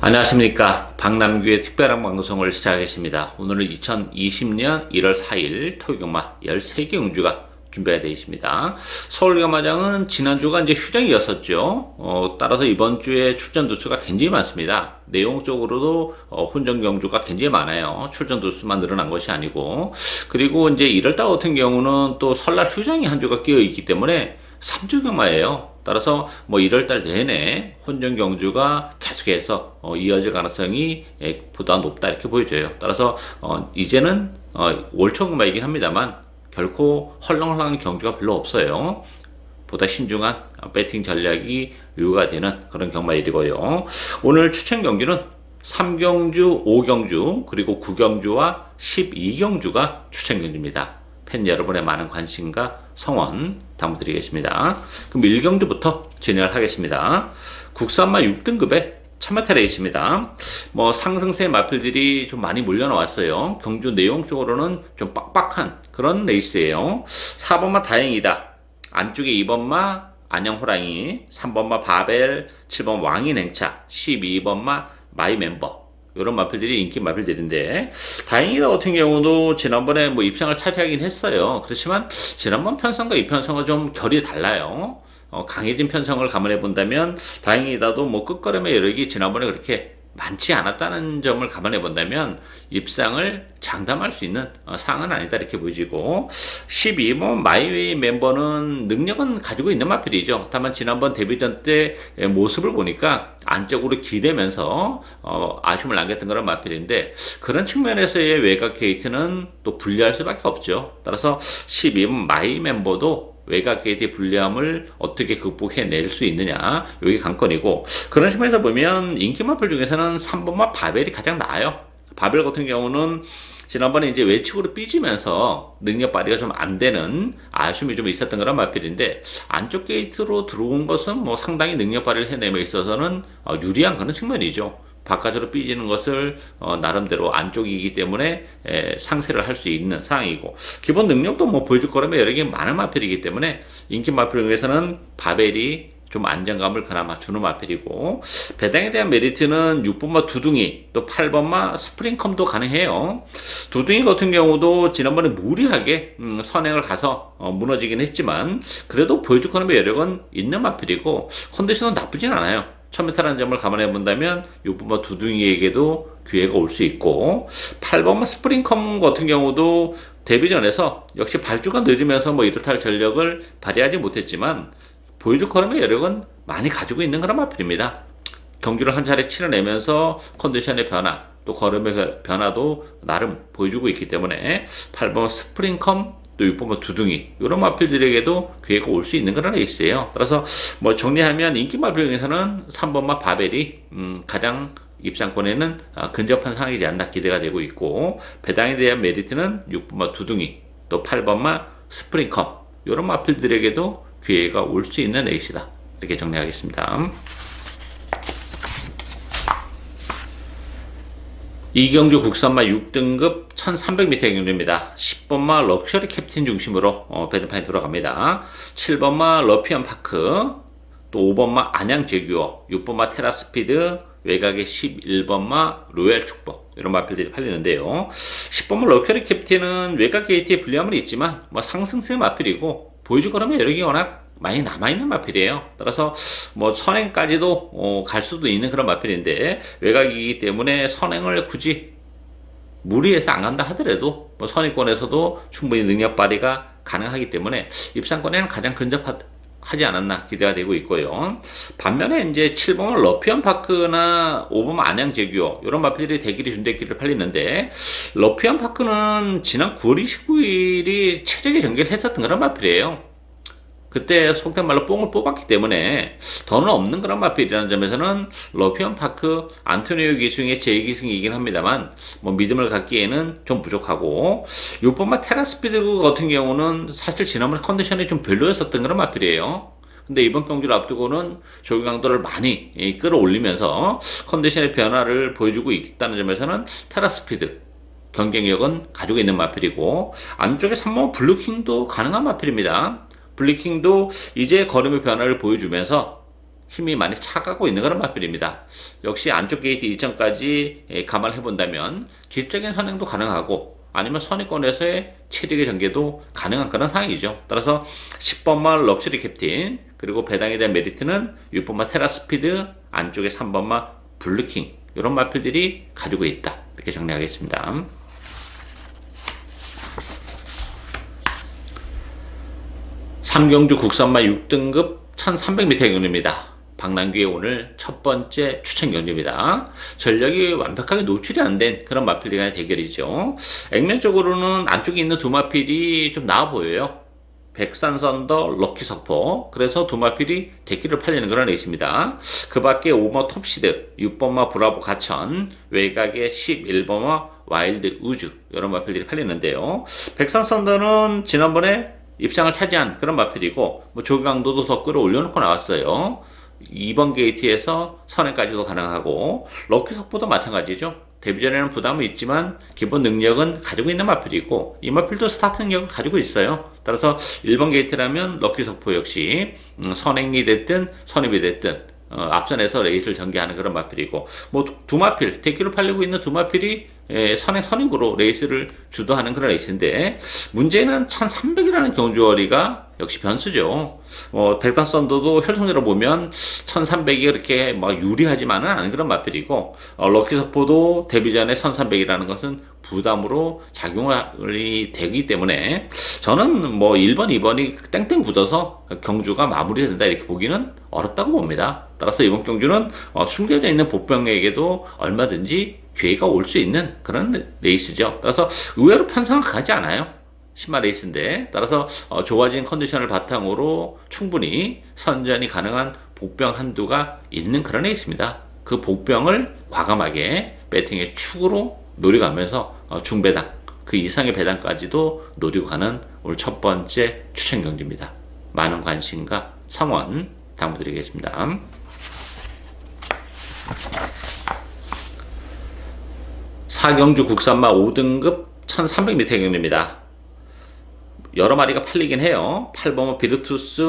안녕하십니까. 박남규의 특별한 방송을 시작하겠습니다. 오늘은 2020년 1월 4일 토요일경마 13개 경주가 준비가 되어 있습니다. 서울경마장은 지난주가 이제 휴장이었었죠. 따라서 이번 주에 출전 두수가 굉장히 많습니다. 내용적으로도 혼전 경주가 굉장히 많아요. 출전 두수만 늘어난 것이 아니고. 그리고 이제 1월달 같은 경우는 또 설날 휴장이 한 주가 끼어 있기 때문에 3주 경마예요. 따라서 뭐 1월달 내내 혼전 경주가 계속해서 이어질 가능성이 보다 높다 이렇게 보여져요. 따라서 이제는 월초 경마이긴 합니다만 결코 헐렁헐렁한 경주가 별로 없어요. 보다 신중한 배팅 전략이 요구가 되는 그런 경마일이고요. 오늘 추천 경주는 3경주, 5경주, 그리고 9경주와 12경주가 추천 경주입니다. 팬 여러분의 많은 관심과 성원 당부드리겠습니다. 그럼 1경주부터 진행을 하겠습니다. 국산마 6등급의 참마타 레이스입니다. 뭐 상승세 마필들이 좀 많이 몰려나왔어요. 경주 내용적으로는 좀 빡빡한 그런 레이스예요. 4번마 다행이다. 안쪽에 2번마 안녕호랑이, 3번마 바벨, 7번 왕인행차, 12번마 마이멤버, 이런 마필들이 인기 마필들인데, 다행이다 같은 경우도 지난번에 뭐 입상을 차지하긴 했어요. 그렇지만 지난번 편성과 이 편성은 좀 결이 달라요. 강해진 편성을 감안해 본다면 다행이다도 뭐 끝걸음의 여력이 지난번에 그렇게 많지 않았다는 점을 감안해 본다면 입상을 장담할 수 있는 상은 아니다 이렇게 보여지고, 12번 마이웨이 멤버는 능력은 가지고 있는 마필이죠. 다만 지난번 데뷔전 때 모습을 보니까 안쪽으로 기대면서 아쉬움을 남겼던 그런 마필인데, 그런 측면에서의 외곽 게이트는 또 불리할 수밖에 없죠. 따라서 12번 마이 멤버도 외곽 게이트의 불리함을 어떻게 극복해낼 수 있느냐, 이게 관건이고, 그런 측면에서 보면 인기 마필 중에서는 3번마 바벨이 가장 나아요. 바벨 같은 경우는 지난번에 이제 외측으로 삐지면서 능력 발휘가 좀 안 되는 아쉬움이 좀 있었던 그런 마필인데, 안쪽 게이트로 들어온 것은 뭐 상당히 능력 발휘를 해내며 있어서는 유리한 그런 측면이죠. 바깥으로 삐지는 것을 나름대로 안쪽이기 때문에 상세를 할 수 있는 상황이고, 기본 능력도 뭐 보여줄 거라면 여러 개 많은 마필이기 때문에 인기 마필 중에서는 바벨이 좀 안정감을 그나마 주는 마필이고, 배당에 대한 메리트는 6번마 두둥이, 또 8번마 스프링컴도 가능해요. 두둥이 같은 경우도 지난번에 무리하게 선행을 가서 무너지긴 했지만 그래도 보여줄 거라면 여력은 있는 마필이고, 컨디션은 나쁘진 않아요. 1000m라는 점을 감안해 본다면 6번마 두둥이에게도 기회가 올 수 있고, 8번마 스프링컴 같은 경우도 데뷔전에서 역시 발주가 늦으면서 뭐 이렇다 전력을 발휘하지 못했지만 보여줄 거라면 여력은 많이 가지고 있는 그런 마필입니다. 경주를 한 차례 치러내면서 컨디션의 변화, 또 걸음의 변화도 나름 보여주고 있기 때문에 8번 스프링컴, 또 6번마 두둥이, 이런 마필들에게도 기회가 올 수 있는 그런 레이스예요. 따라서 뭐 정리하면 인기 마필 중에서는 3번마 바벨이 가장 입상권에는 근접한 상황이지 않나 기대가 되고 있고, 배당에 대한 메리트는 6번마 두둥이, 또 8번마 스프링컴, 이런 마필들에게도 기회가 올 수 있는 레이스다 이렇게 정리하겠습니다. 이경주 국산마 6등급 1300m 경주입니다. 10번마 럭셔리 캡틴 중심으로 배드판이 돌아갑니다. 7번마 러피안 파크, 또 5번마 안양 제규어, 6번마 테라스피드, 외곽의 11번마 로얄 축복, 이런 마필들이 팔리는데요. 10번마 럭셔리 캡틴은 외곽 게이트에 불리함은 있지만 뭐 상승세 마필이고, 보여줄 거라면 여력이 워낙 많이 남아있는 마필이에요. 따라서 뭐 선행까지도 갈 수도 있는 그런 마필인데, 외곽이기 때문에 선행을 굳이 무리해서 안 간다 하더라도 뭐 선행권에서도 충분히 능력 발휘가 가능하기 때문에 입상권에는 가장 근접하지 않았나 기대가 되고 있고요. 반면에 이제 7번 러피안 파크나 5번 안양 제규어, 이런 마필들이 대길이 준대길을 팔리는데, 러피안 파크는 지난 9월 29일이 최적의 전개를 했었던 그런 마필이에요. 그때 속된 말로 뽕을 뽑았기 때문에 더는 없는 그런 마필이라는 점에서는 러피안 파크 안토니오 기승의 제2기승이긴 합니다만 뭐 믿음을 갖기에는 좀 부족하고, 6번마 테라스피드 같은 경우는 사실 지난번에 컨디션이 좀 별로였었던 그런 마필이에요. 근데 이번 경기를 앞두고는 조기 강도를 많이 끌어올리면서 컨디션의 변화를 보여주고 있다는 점에서는 테라스피드 경쟁력은 가지고 있는 마필이고, 안쪽에 3번 블루킹도 가능한 마필입니다. 블리킹도 이제 걸음의 변화를 보여주면서 힘이 많이 차가고 있는 그런 마필입니다. 역시 안쪽 게이트 이전까지 감안해 본다면 기술적인 선행도 가능하고 아니면 선의권에서의 체력의 전개도 가능한 그런 상황이죠. 따라서 10번마 럭셔리 캡틴, 그리고 배당에 대한 메리트는 6번마 테라스피드, 안쪽에 3번마 블루킹, 이런 마필들이 가지고 있다, 이렇게 정리하겠습니다. 3경주 국산마 6등급 1300m 경주입니다. 박남규의 오늘 첫 번째 추천 경주입니다. 전력이 완벽하게 노출이 안 된 그런 마필들 간의 대결이죠. 액면적으로는 안쪽에 있는 두 마필이 좀 나아 보여요. 백산 선더, 럭키 석포. 그래서 두 마필이 대기를 팔리는 그런 레이스입니다. 그 밖에 5번 톱시드, 6번마 브라보 가천, 외곽에 11번마 와일드 우주, 이런 마필들이 팔리는데요. 백산 선더는 지난번에 입상을 차지한 그런 마필이고, 뭐 조강도도 더 끌어올려놓고 나왔어요. 2번 게이트에서 선행까지도 가능하고, 럭키 석포도 마찬가지죠. 데뷔 전에는 부담은 있지만 기본 능력은 가지고 있는 마필이고, 이 마필도 스타트 능력을 가지고 있어요. 따라서 1번 게이트라면 럭키 석포 역시 선행이 됐든 선입이 됐든 앞선에서 레이스를 전개하는 그런 마필이고, 뭐 두 마필, 대기로 팔리고 있는 두 마필이 선행 선임으로 레이스를 주도하는 그런 레이스인데, 문제는 1300이라는 경주거리가 역시 변수죠. 백단 썬더도 혈통으로 보면 1300이 그렇게 막 유리하지만은 않은 그런 마필이고, 럭키 석포도 데뷔 전에 1300이라는 것은 부담으로 작용이 되기 때문에 저는 뭐 1번, 2번이 땡땡 굳어서 경주가 마무리된다, 이렇게 보기는 어렵다고 봅니다. 따라서 이번 경주는 숨겨져 있는 복병에게도 얼마든지 기회가 올 수 있는 그런 레이스죠. 따라서 의외로 편성은 가지 않아요. 신마 레이스인데, 따라서 좋아진 컨디션을 바탕으로 충분히 선전이 가능한 복병 한두가 있는 그런 레이스입니다. 그 복병을 과감하게 배팅의 축으로 노려가면서 중배당, 그 이상의 배당까지도 노리고 가는 오늘 첫 번째 추천 경기입니다. 많은 관심과 성원 당부드리겠습니다. 4경주 국산마 5등급 1300m 경주입니다. 여러 마리가 팔리긴 해요. 8번마 비르투스,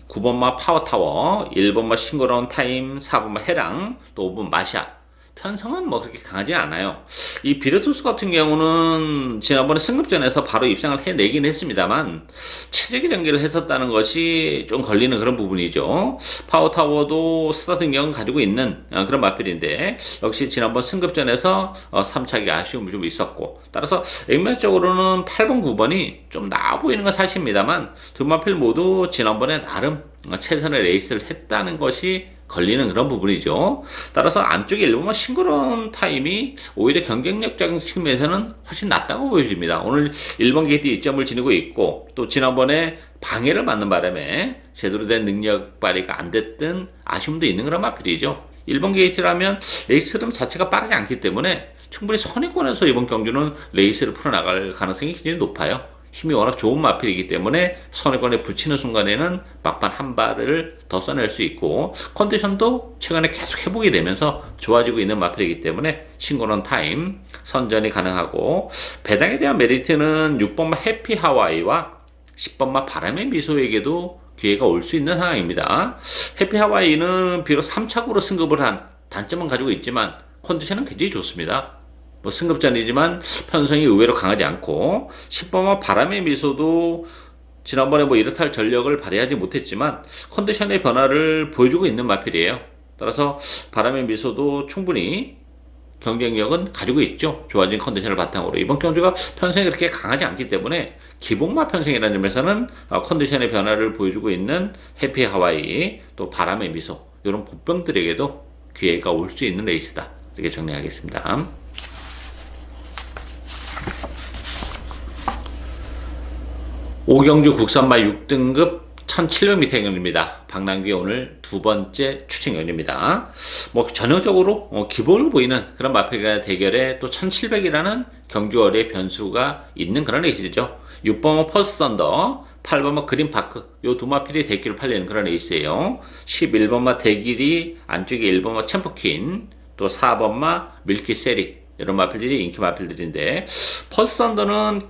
9번마 파워타워, 1번마 싱그러운 타임, 4번마 해랑, 또 5번 마샤. 편성은 뭐 그렇게 강하지 않아요. 이 비르투스 같은 경우는 지난번에 승급전에서 바로 입상을 해내긴 했습니다만 체력의 전개를 했었다는 것이 좀 걸리는 그런 부분이죠. 파워타워도 스타트 능력은 가지고 있는 그런 마필인데, 역시 지난번 승급전에서 3차기 아쉬움이 좀 있었고, 따라서 액면적으로는 8번, 9번이 좀 나아 보이는 건 사실입니다만 두 마필 모두 지난번에 나름 최선의 레이스를 했다는 것이 걸리는 그런 부분이죠. 따라서 안쪽에 1번만 싱그러운 타임이 오히려 경쟁력적인 측면에서는 훨씬 낫다고 보여집니다. 오늘 1번 게이트 2점을 지니고 있고, 또 지난번에 방해를 받는 바람에 제대로 된 능력 발휘가 안 됐던 아쉬움도 있는 그런 마필이죠. 1번 게이트라면 레이스 흐름 자체가 빠르지 않기 때문에 충분히 선행권에서 이번 경주는 레이스를 풀어나갈 가능성이 굉장히 높아요. 힘이 워낙 좋은 마필이기 때문에 선행권에 붙이는 순간에는 막판 한 발을 더 써낼 수 있고, 컨디션도 최근에 계속 회복이 되면서 좋아지고 있는 마필이기 때문에 싱그러운 타임, 선전이 가능하고, 배당에 대한 메리트는 6번마 해피 하와이와 10번마 바람의 미소에게도 기회가 올 수 있는 상황입니다. 해피 하와이는 비록 3착으로 승급을 한 단점은 가지고 있지만 컨디션은 굉장히 좋습니다. 뭐 승급전이지만 편성이 의외로 강하지 않고, 10번마 바람의 미소도 지난번에 뭐 이렇다 할 전력을 발휘하지 못했지만 컨디션의 변화를 보여주고 있는 마필이에요. 따라서 바람의 미소도 충분히 경쟁력은 가지고 있죠. 좋아진 컨디션을 바탕으로 이번 경주가 편성이 그렇게 강하지 않기 때문에 기복마 편성이라는 점에서는 컨디션의 변화를 보여주고 있는 해피 하와이, 또 바람의 미소, 이런 복병들에게도 기회가 올 수 있는 레이스다, 이렇게 정리하겠습니다. 5경주 국산마 6등급 1700m 경주입니다. 박남규의 오늘 두 번째 추천 경주입니다. 뭐 전형적으로 기본을 보이는 그런 마필과 대결에 또 1700이라는 경주거리의 변수가 있는 그런 레이스죠. 6번마 퍼스트 썬더, 8번마 그린파크, 요 두 마필이 대기를 팔리는 그런 레이스예요. 11번마 대길이, 안쪽에 1번마 챔프퀸, 또 4번마 밀키세리, 이런 마필들이 인기 마필들인데, 퍼스트 썬더는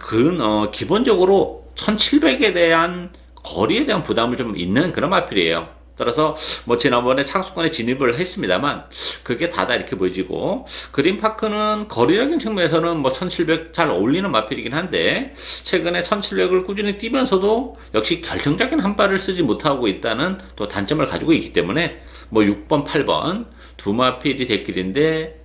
기본적으로 1700에 대한 거리에 대한 부담을 좀 있는 그런 마필이에요. 따라서 뭐 지난번에 상수권에 진입을 했습니다만 그게 다다 이렇게 보여지고, 그린파크는 거리적인 측면에서는 뭐 1700 잘 어울리는 마필이긴 한데 최근에 1700을 꾸준히 뛰면서도 역시 결정적인 한 발을 쓰지 못하고 있다는 또 단점을 가지고 있기 때문에 뭐 6번, 8번 두 마필이 대길인데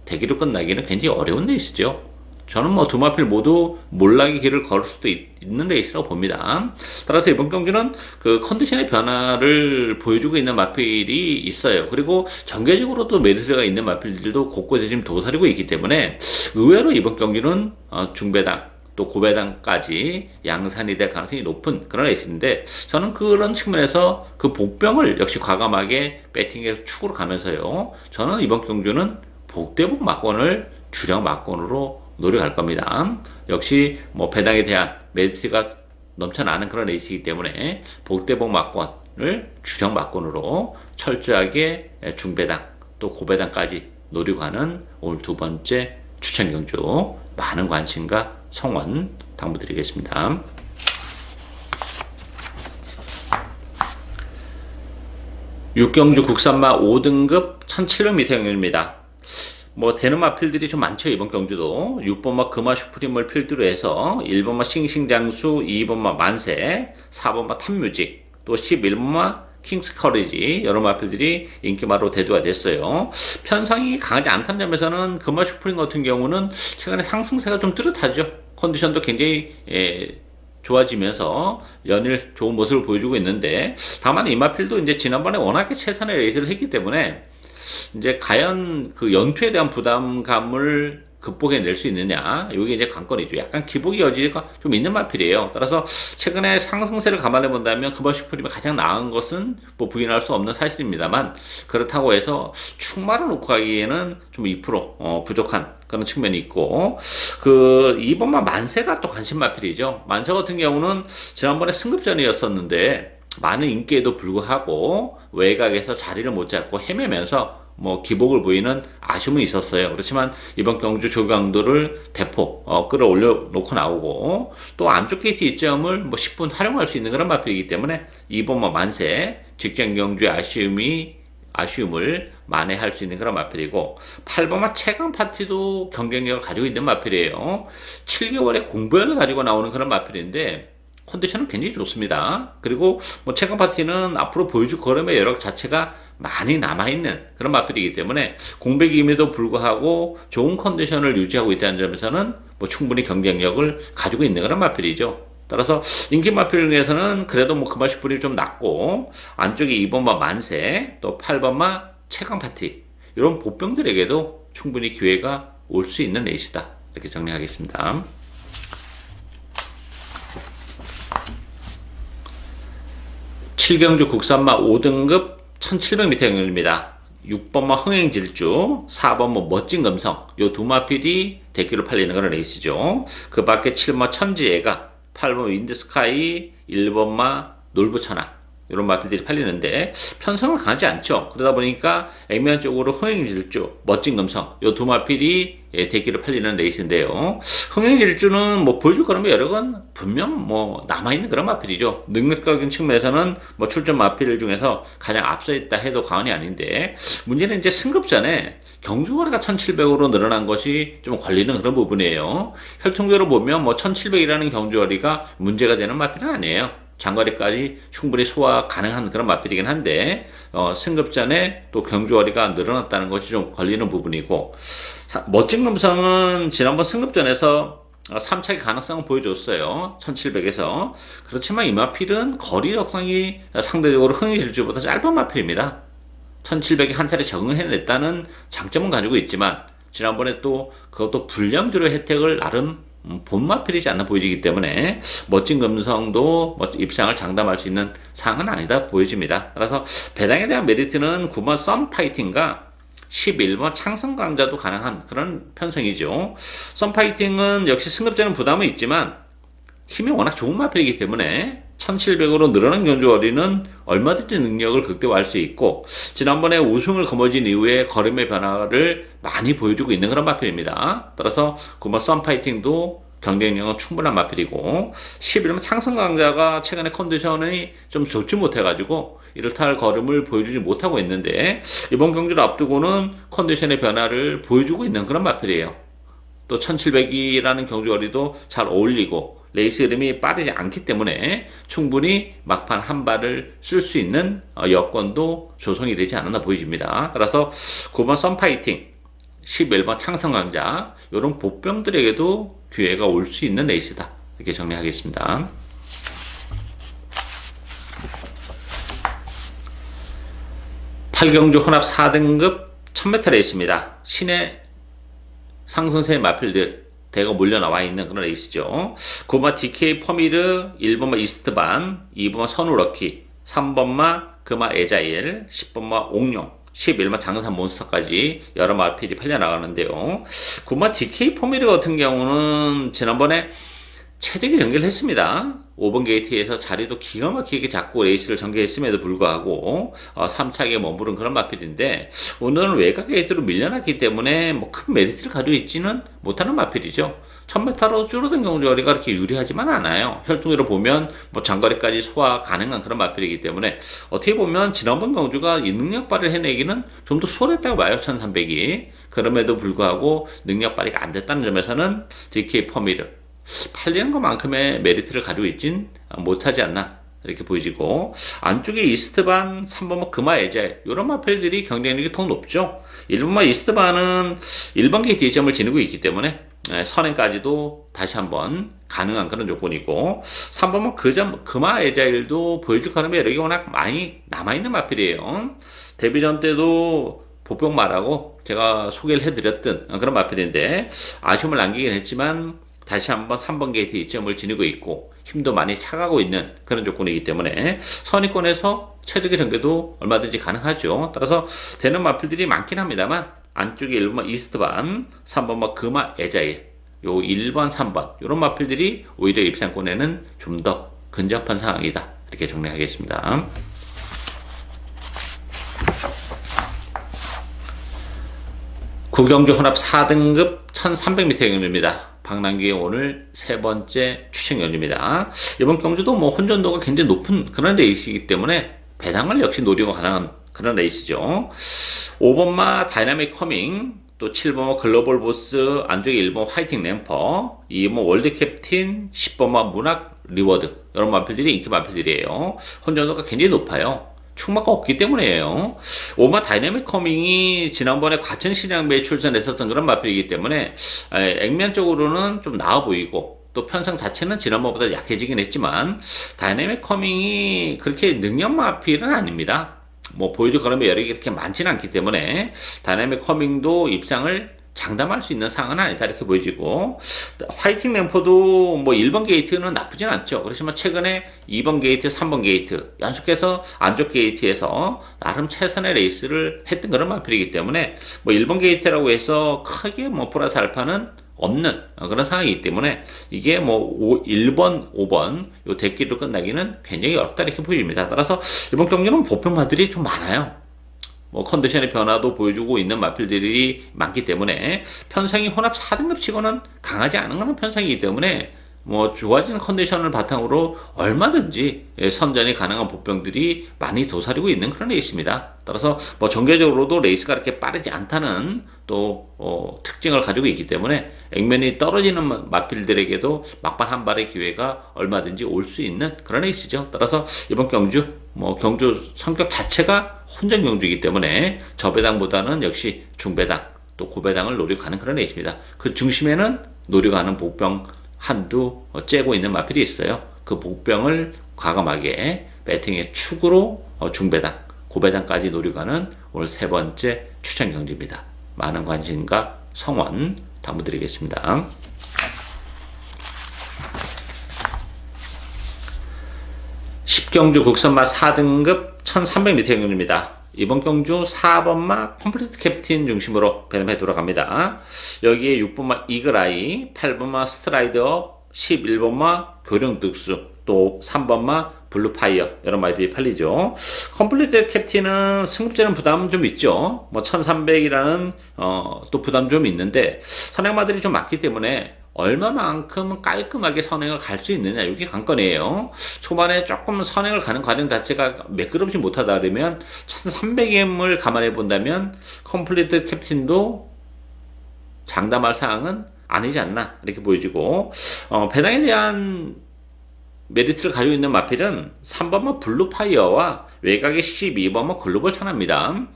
대기로 끝나기는 굉장히 어려운 레이스죠. 저는 뭐 두 마필 모두 몰락의 길을 걸을 수도 있는 레이스라고 봅니다. 따라서 이번 경기는 그 컨디션의 변화를 보여주고 있는 마필이 있어요. 그리고 전개적으로도 메리트가 있는 마필들도 곳곳에 지금 도사리고 있기 때문에 의외로 이번 경기는 중배당 또 고배당까지 양산이 될 가능성이 높은 그런 레이스인데, 저는 그런 측면에서 그 복병을 역시 과감하게 배팅해서 축으로 가면서요, 저는 이번 경주는 복대복 막권을 주력 막권으로 노려갈 겁니다. 역시 뭐 배당에 대한 메리트가 넘쳐나는 그런 레이스이기 때문에 복대복 막권을 주력 막권으로 철저하게 중배당 또 고배당까지 노리고 가는 오늘 두 번째 추천 경주, 많은 관심과 성원 당부드리겠습니다. 6경주 국산마 5등급 1700m 경주입니다. 뭐 되는 마필들이 좀 많죠. 이번 경주도 6번마 금화 슈프림을 필두로 해서 1번마 싱싱장수, 2번마 만세, 4번마 탑뮤직, 또 11번마 킹스 커리지, 여러 마필들이 인기마로 대두가 됐어요. 편성이 강하지 않다는 점에서는 금화 슈프림 같은 경우는 최근에 상승세가 좀 뚜렷하죠. 컨디션도 굉장히 좋아지면서 연일 좋은 모습을 보여주고 있는데, 다만 이 마필도 이제 지난번에 워낙에 최선의 레이스를 했기 때문에 이제 과연 그 연투에 대한 부담감을 극복해낼 수 있느냐, 이게 이제 관건이죠. 약간 기복의 여지가 좀 있는 마필이에요. 따라서 최근에 상승세를 감안해 본다면 금화 슈프림이 가장 나은 것은 뭐 부인할 수 없는 사실입니다만, 그렇다고 해서 충마를 놓고 가기에는 좀 2% 부족한 그런 측면이 있고, 그 2번만 만세가 또 관심 마필이죠. 만세 같은 경우는 지난번에 승급전이었었는데 많은 인기에도 불구하고 외곽에서 자리를 못 잡고 헤매면서 뭐 기복을 보이는 아쉬움은 있었어요. 그렇지만 이번 경주 조강도를 대폭 끌어올려 놓고 나오고, 또 안쪽 게이트 이점을 뭐 10분 활용할 수 있는 그런 마필이기 때문에 이번 뭐 만세 직전 경주의 아쉬움을 만회할 수 있는 그런 마필이고, 8번마 최강 파티도 경쟁력을 가지고 있는 마필이에요. 7개월의 공부연을 가지고 나오는 그런 마필인데 컨디션은 굉장히 좋습니다. 그리고 뭐 최강 파티는 앞으로 보여줄 걸음의 여력 자체가 많이 남아있는 그런 마필이기 때문에 공백임에도 불구하고 좋은 컨디션을 유지하고 있다는 점에서는 뭐 충분히 경쟁력을 가지고 있는 그런 마필이죠. 따라서 인기 마필 중에서는 그래도 뭐 금화 슈프림이 좀 낮고, 안쪽에 2번마 만세 또 8번마 최강 파티, 이런 보병들에게도 충분히 기회가 올 수 있는 레이스다, 이렇게 정리하겠습니다. 7경주 국산마 5등급 1700m 경주입니다. 6번마 흥행질주, 4번마 멋진 금성, 요 두 마필이 대기로 팔리는 그런 레이스죠. 그 밖에 7번마 천지애가, 8번 윈드스카이, 1번마 놀부천하, 이런 마필들이 팔리는데 편성은 강하지 않죠. 그러다 보니까 액면적으로 흥행질주, 멋진 금성, 요 두 마필이 대기로 팔리는 레이스인데요. 흥행질주는 뭐 보여줄 거라면 여러 건 분명 뭐 남아있는 그런 마필이죠. 능력적인 측면에서는 뭐 출전 마필 중에서 가장 앞서 있다 해도 과언이 아닌데, 문제는 이제 승급 전에 경주거리가 1700으로 늘어난 것이 좀 걸리는 그런 부분이에요. 혈통적으로 보면 뭐 1700이라는 경주거리가 문제가 되는 마필은 아니에요. 장거리까지 충분히 소화 가능한 그런 마필이긴 한데, 승급 전에 또 경주거리가 늘어났다는 것이 좀 걸리는 부분이고, 멋진 금성은 지난번 승급전에서 3차기 가능성을 보여줬어요. 1700에서. 그렇지만 이 마필은 거리 역성이 상대적으로 흥행질주보다 짧은 마필입니다. 1700에 한 차례 적응해냈다는 장점은 가지고 있지만, 지난번에 또 그것도 불량주로 혜택을 나름 본 마필이지 않나 보여지기 때문에 멋진 금성도 입상을 장담할 수 있는 상황은 아니다 보여집니다. 따라서 배당에 대한 메리트는 9번 썬파이팅과 11번 창성강자도 가능한 그런 편성이죠. 썬파이팅은 역시 승급자는 부담은 있지만 힘이 워낙 좋은 마필이기 때문에 1700으로 늘어난 경주거리는 얼마든지 능력을 극대화할 수 있고, 지난번에 우승을 거머쥔 이후에 걸음의 변화를 많이 보여주고 있는 그런 마필입니다. 따라서 9번 썬파이팅도 경쟁력은 충분한 마필이고 11번 창성강자가 최근에 컨디션이 좀 좋지 못해가지고 이렇다 할 걸음을 보여주지 못하고 있는데 이번 경기를 앞두고는 컨디션의 변화를 보여주고 있는 그런 마필이에요. 또 1700이라는 경주거리도 잘 어울리고 레이스 흐름이 빠르지 않기 때문에 충분히 막판 한 발을 쓸 수 있는 여건도 조성이 되지 않았나 보여집니다. 따라서 9번 썬파이팅, 11번 창성강자 이런 복병들에게도 기회가 올 수 있는 레이스다. 이렇게 정리하겠습니다. 8경주 혼합 4등급 1000m 레이스입니다. 시내 상승세 마필들 대거 몰려 나와 있는 그런 레이스죠. 9번 DK 퍼미르, 1번마 이스트반, 2번마 선우럭키, 3번마 금화 에자일, 10번마 옥룡, 11번 장산 몬스터까지 여러 마필이 팔려나가는데요. 9번 DK 퍼미르 같은 경우는 지난번에 체력이 연결했습니다. 5번 게이트에서 자리도 기가 막히게 잡고 레이스를 전개했음에도 불구하고 3차게 머무른 그런 마필인데 오늘은 외곽 게이트로 밀려났기 때문에 뭐 큰 메리트를 가지고 있지는 못하는 마필이죠. 1000m로 줄어든 경주거리가 그렇게 유리하지만 않아요. 혈통으로 보면 뭐 장거리까지 소화 가능한 그런 마필이기 때문에 어떻게 보면 지난번 경주가 이 능력 발휘를 해내기는 좀 더 수월했다고 봐요. 1300이. 그럼에도 불구하고 능력 발휘가 안 됐다는 점에서는 DK 퍼미르 팔리는 것만큼의 메리트를 가지고 있진 못하지 않나 이렇게 보여지고 안쪽에 이스트반 3번마 금화 에자일 이런 마필들이 경쟁력이 더 높죠. 1번마 이스트반은 1번 게이트 2점을 지니고 있기 때문에 선행까지도 다시 한번 가능한 그런 조건이고 3번마 금화 에자일도 보여줄 가는 매력이 워낙 많이 남아있는 마필이에요. 데뷔전 때도 보병 말하고 제가 소개를 해드렸던 그런 마필인데 아쉬움을 남기긴 했지만 다시 한번 3번 게이트 2점을 지니고 있고 힘도 많이 차가고 있는 그런 조건이기 때문에 선의권에서 최적의 전개도 얼마든지 가능하죠. 따라서 되는 마필들이 많긴 합니다만 안쪽에 1번 이스트반, 3번마 금화 에자일 요 1번, 3번 이런 마필들이 오히려 입상권에는 좀 더 근접한 상황이다. 이렇게 정리하겠습니다. 구경주 혼합 4등급 1300m 경주입니다. 박남기의 오늘 세 번째 추천 경주입니다. 이번 경주도 뭐 혼전도가 굉장히 높은 그런 레이스이기 때문에 배당을 역시 노리고 가능한 그런 레이스죠. 5번마 다이나믹 커밍, 또 7번마 글로벌 보스, 안쪽에 1번 화이팅 램퍼, 2번 월드 캡틴, 10번마 문학 리워드 이런 마필들이 인기 마필들이에요. 혼전도가 굉장히 높아요. 충마가 없기 때문이에요. 5번 다이내믹 커밍이 지난번에 과천시장배에 출전했었던 그런 마필이기 때문에 액면적으로는 좀 나아 보이고 또 편성 자체는 지난번보다 약해지긴 했지만 다이내믹 커밍이 그렇게 능력 마필은 아닙니다. 뭐 보여줄 그런 매력이 그렇게 많지는 않기 때문에 다이내믹 커밍도 입장을 장담할 수 있는 상황은 아니다 이렇게 보여지고 화이팅 램퍼도 뭐 1번 게이트는 나쁘진 않죠. 그렇지만 최근에 2번 게이트, 3번 게이트 연속해서 안쪽 게이트에서 나름 최선의 레이스를 했던 그런 마필이기 때문에 뭐 1번 게이트라고 해서 크게 뭐 플러스 알파는 없는 그런 상황이기 때문에 이게 뭐 1번, 5번 요 대끼로 끝나기는 굉장히 어렵다 이렇게 보입니다. 따라서 이번 경기는 보편마들이 좀 많아요. 뭐 컨디션의 변화도 보여주고 있는 마필들이 많기 때문에 편성이 혼합 4등급 치고는 강하지 않은 그런 편성이기 때문에 뭐 좋아지는 컨디션을 바탕으로 얼마든지 선전이 가능한 보병들이 많이 도사리고 있는 그런 레이스입니다. 따라서 뭐 전개적으로도 레이스가 그렇게 빠르지 않다는 또 특징을 가지고 있기 때문에 액면이 떨어지는 마필들에게도 막판 한 발의 기회가 얼마든지 올 수 있는 그런 레이스죠. 따라서 이번 경주 뭐 경주 성격 자체가 혼전 경주이기 때문에 저배당보다는 역시 중배당 또 고배당을 노리고 가는 그런 레이스입니다. 그 중심에는 노리고 가는 복병 한두 째고 있는 마필이 있어요. 그 복병을 과감하게 배팅의 축으로 중배당, 고배당까지 노리고 가는 오늘 세 번째 추천 경주입니다. 많은 관심과 성원 당부드리겠습니다. 십경주 국선마 4등급 1300m 경주입니다. 이번 경주 4번마 컴플리트 캡틴 중심으로 배당해 돌아갑니다. 여기에 6번마 이글아이, 8번마 스트라이더, 11번마 교령득수, 또 3번마 블루파이어 여러 마일이 팔리죠. 컴플리트 캡틴은 승급제는 부담은 좀 있죠. 뭐 1300이라는 또 부담 좀 있는데 선행마들이 좀 많기 때문에 얼마만큼 깔끔하게 선행을 갈 수 있느냐, 이게 관건이에요. 초반에 조금 선행을 가는 과정 자체가 매끄럽지 못하다 그러면 1300M을 감안해 본다면 컴플리트 캡틴도 장담할 사항은 아니지 않나 이렇게 보여지고, 배당에 대한 메리트를 가지고 있는 마필은 3번마 블루파이어와 외곽의 12번마 글로벌 천합니다.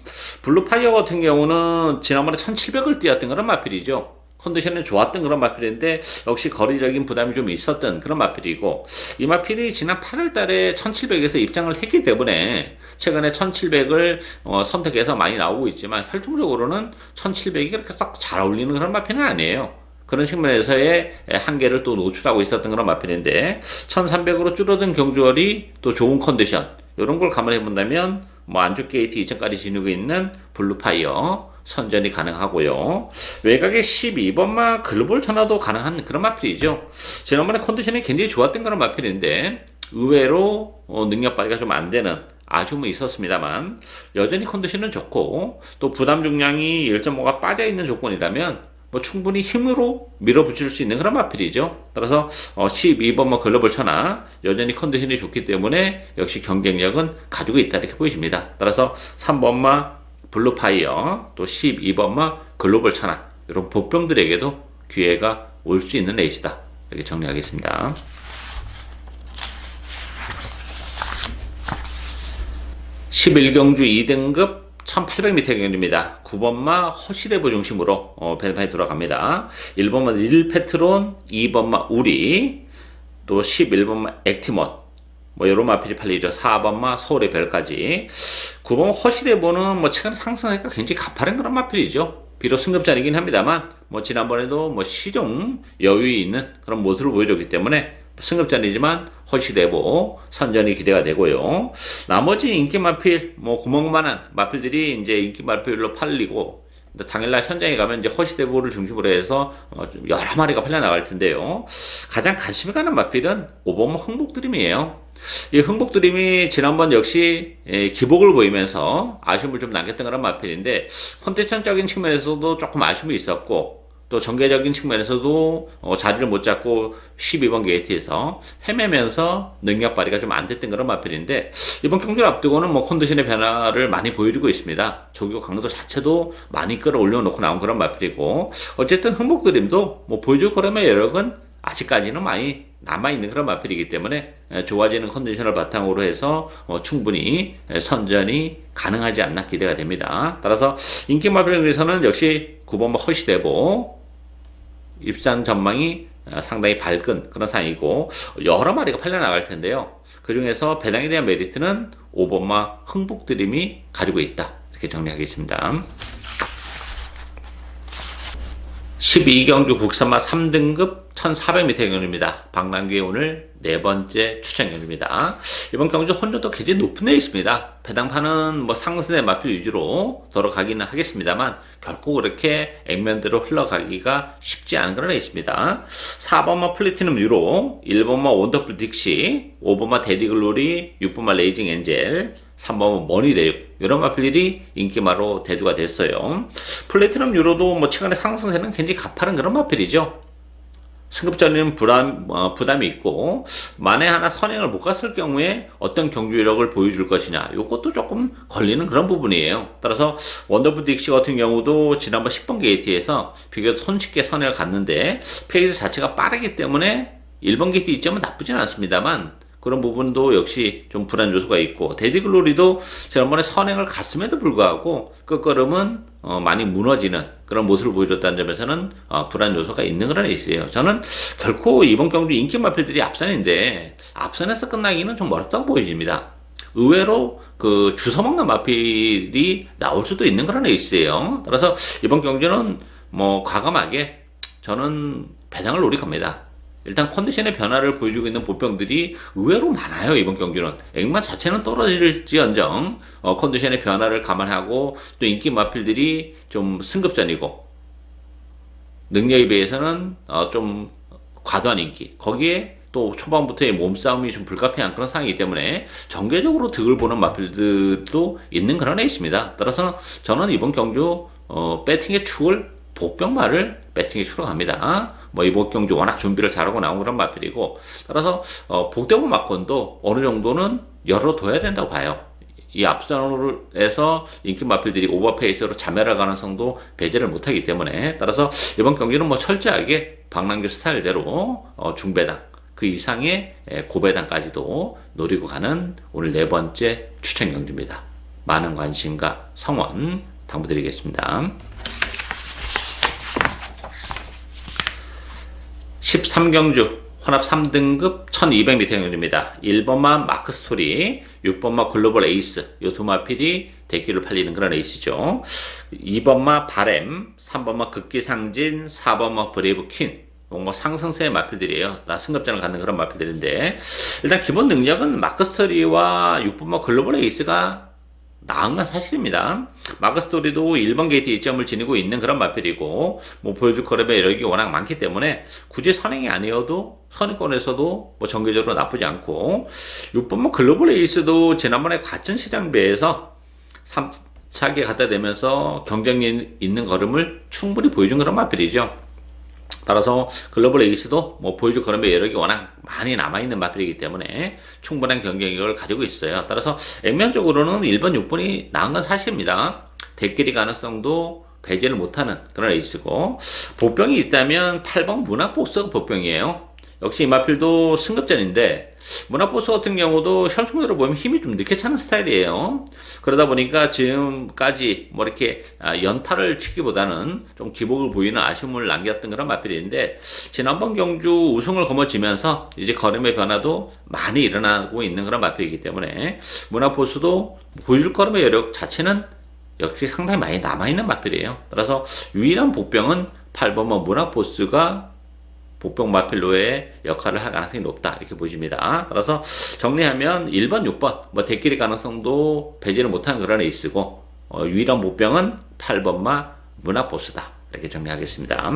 블루파이어 같은 경우는 지난번에 1700을 뛰었던 그런 마필이죠. 컨디션이 좋았던 그런 마필인데 역시 거리적인 부담이 좀 있었던 그런 마필이고, 이 마필이 지난 8월 달에 1700에서 입장을 했기 때문에 최근에 1700을 선택해서 많이 나오고 있지만 혈통적으로는 1700이 그렇게 딱 잘 어울리는 그런 마필은 아니에요. 그런 측면에서의 한계를 또 노출하고 있었던 그런 마필인데, 1300으로 줄어든 경주월이 또 좋은 컨디션, 이런 걸 감안해 본다면 뭐 안쪽 게이트 이전까지 지니고 있는 블루파이어 선전이 가능하고요. 외곽의 12번마 글로벌 천화도 가능한 그런 마필이죠. 지난번에 컨디션이 굉장히 좋았던 그런 마필인데 의외로 능력 발휘가 좀 안 되는 아쉬움은 있었습니다만 여전히 컨디션은 좋고, 또 부담 중량이 1.5가 빠져 있는 조건이라면 뭐 충분히 힘으로 밀어붙일 수 있는 그런 마필이죠. 따라서 12번마 글로벌 천하 여전히 컨디션이 좋기 때문에 역시 경쟁력은 가지고 있다 이렇게 보여집니다. 따라서 3번마 블루파이어, 또 12번마 글로벌 천하, 이런 복병들에게도 기회가 올 수 있는 레이스다 이렇게 정리하겠습니다. 11경주 2등급 1800m 경주입니다. 9번마 허시레브 중심으로 배당이 돌아갑니다. 1번마 릴페트론, 2번마 우리, 또 11번마 액티몬, 뭐 이런 마필이 팔리죠. 4번마 서울의 별까지. 9번 허시레브는 뭐 최근 상승하니까 굉장히 가파른 그런 마필이죠. 비록 승급자이긴 합니다만 뭐 지난번에도 뭐 시종 여유 있는 그런 모습을 보여줬기 때문에 승급전이지만 허시레보 선전이 기대가 되고요. 나머지 인기 마필, 뭐 구멍만한 마필들이 이제 인기 마필로 팔리고, 당일날 현장에 가면 이제 허시레보를 중심으로 해서 여러 마리가 팔려 나갈 텐데요. 가장 관심이 가는 마필은 5번 흥복드림이에요. 이 흥복드림이 지난번 역시 기복을 보이면서 아쉬움을 좀 남겼던 그런 마필인데, 컨텐츠적인 측면에서도 조금 아쉬움이 있었고, 또 전개적인 측면에서도 자리를 못 잡고 12번 게이트에서 헤매면서 능력 발휘가 좀 안 됐던 그런 마필인데, 이번 경기를 앞두고는 뭐 컨디션의 변화를 많이 보여주고 있습니다. 조교 강도 자체도 많이 끌어올려 놓고 나온 그런 마필이고, 어쨌든 흥복드림도 뭐 보여줄 거라면 여력은 아직까지는 많이 남아있는 그런 마필이기 때문에 좋아지는 컨디션을 바탕으로 해서 충분히 선전이 가능하지 않나 기대가 됩니다. 따라서 인기 마필에서는 역시 9번 허시대보 입산 전망이 상당히 밝은 그런 상이고, 여러 마리가 팔려 나갈 텐데요. 그 중에서 배당에 대한 메리트는 5번마 흥복드림이 가지고 있다 이렇게 정리하겠습니다. 12경주 국산마 3등급 1400m 경주입니다. 박남규의 오늘 네 번째 추천 경주입니다. 이번 경주 혼조도 굉장히 높은 데 있습니다. 배당판은 뭐 상승의 마필 위주로 돌아가기는 하겠습니다만 결코 그렇게 액면대로 흘러가기가 쉽지 않은 그런 데 있습니다. 4번마 플래티넘 유로, 1번마 원더풀 딕시, 5번마 데디글로리, 6번마 레이징 엔젤, 3번은 머니데육, 이런 마필들이 인기마로 대두가 됐어요. 플래티넘 유로도 뭐 최근에 상승세는 굉장히 가파른 그런 마필이죠. 승급전에는 부담이 있고, 만에 하나 선행을 못 갔을 경우에 어떤 경주력을 보여줄 것이냐, 이것도 조금 걸리는 그런 부분이에요. 따라서 원더풀 딕시 같은 경우도 지난번 10번 게이트에서 비교적 손쉽게 선행을 갔는데 페이스 자체가 빠르기 때문에 1번 게이트 이점은 나쁘진 않습니다만 그런 부분도 역시 좀 불안 요소가 있고, 데디글로리도 지난번에 선행을 갔음에도 불구하고 끝걸음은 많이 무너지는 그런 모습을 보여줬다는 점에서는 불안 요소가 있는 그런 케이스예요. 저는 결코 이번 경주 인기 마필들이 앞선인데 앞선에서 끝나기는 좀 어렵다고 보여집니다. 의외로 그 주워먹는 마필이 나올 수도 있는 그런 케이스예요. 따라서 이번 경주는 뭐 과감하게 저는 배당을 노리갑니다. 일단 컨디션의 변화를 보여주고 있는 보병들이 의외로 많아요. 이번 경기는 액만 자체는 떨어질지언정 컨디션의 변화를 감안하고 또 인기 마필들이 좀 승급전이고 능력에 비해서는 좀 과도한 인기, 거기에 또 초반부터의 몸싸움이 좀 불가피한 그런 상황이기 때문에 정계적으로 득을 보는 마필들도 있는 그런 애 있습니다. 따라서 저는 이번 경주 배팅의 축을 복병마를 배팅에 추락합니다. 뭐 이복경주 워낙 준비를 잘하고 나온 그런 마필이고, 따라서 복대본 막건도 어느 정도는 열어둬야 된다고 봐요. 이 앞선에서 인기 마필들이 오버페이스로 자멸할 가능성도 배제를 못하기 때문에, 따라서 이번 경기는 뭐 철저하게 박남규 스타일대로 중배당 그 이상의 고배당까지도 노리고 가는 오늘 네 번째 추천 경기입니다. 많은 관심과 성원 당부드리겠습니다. 13경주 혼합 3등급 1200m 경주입니다. 1번마 마크스토리, 6번마 글로벌 에이스, 요 두 마필이 대기로 팔리는 그런 에이스죠. 2번마 바램, 3번마 극기상진, 4번마 브레이브퀸, 뭐 상승세의 마필들이에요. 다 승급전을 갖는 그런 마필들인데, 일단 기본 능력은 마크스토리와 6번마 글로벌 에이스가 나은 건 사실입니다. 마크스토리도 1번 게이트 2점을 지니고 있는 그런 마필이고, 뭐 보여줄 거래의 여력이 워낙 많기 때문에 굳이 선행이 아니어도 선행권에서도 뭐 정규적으로 나쁘지 않고, 6번만 글로벌 에이스도 지난번에 과천 시장배에서 3차기에 갖다 대면서 경쟁력 있는 걸음을 충분히 보여준 그런 마필이죠. 따라서 글로벌 에이스도 뭐 보여줄 걸음의 여력이 워낙 많이 남아있는 마필이기 때문에 충분한 경쟁력을 가지고 있어요. 따라서 액면적으로는 1번, 6번이 나은 건 사실입니다. 대끼리 가능성도 배제를 못하는 그런 에이스고, 복병이 있다면 8번 문학보스가 복병이에요. 역시 이 마필도 승급전인데, 문학보스 같은 경우도 혈통으로 보면 힘이 좀 늦게 차는 스타일이에요. 그러다 보니까 지금까지 뭐 이렇게 연타를 치기보다는 좀 기복을 보이는 아쉬움을 남겼던 그런 마필인데, 지난번 경주 우승을 거머쥐면서 이제 걸음의 변화도 많이 일어나고 있는 그런 마필이기 때문에, 문학보스도 보여줄 걸음의 여력 자체는 역시 상당히 많이 남아있는 마필이에요. 따라서 유일한 복병은 8번만 문학보스가 복병 마필로의 역할을 할 가능성이 높다, 이렇게 보여집니다. 따라서 정리하면 1번, 6번 뭐 대끼리 가능성도 배제를 못하는 그런 에이스고, 유일한 복병은 8번마 문학보스다, 이렇게 정리하겠습니다.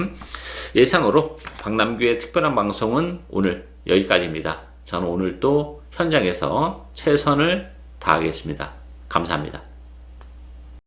예상으로 박남규의 특별한 방송은 오늘 여기까지입니다. 저는 오늘 또 현장에서 최선을 다하겠습니다. 감사합니다.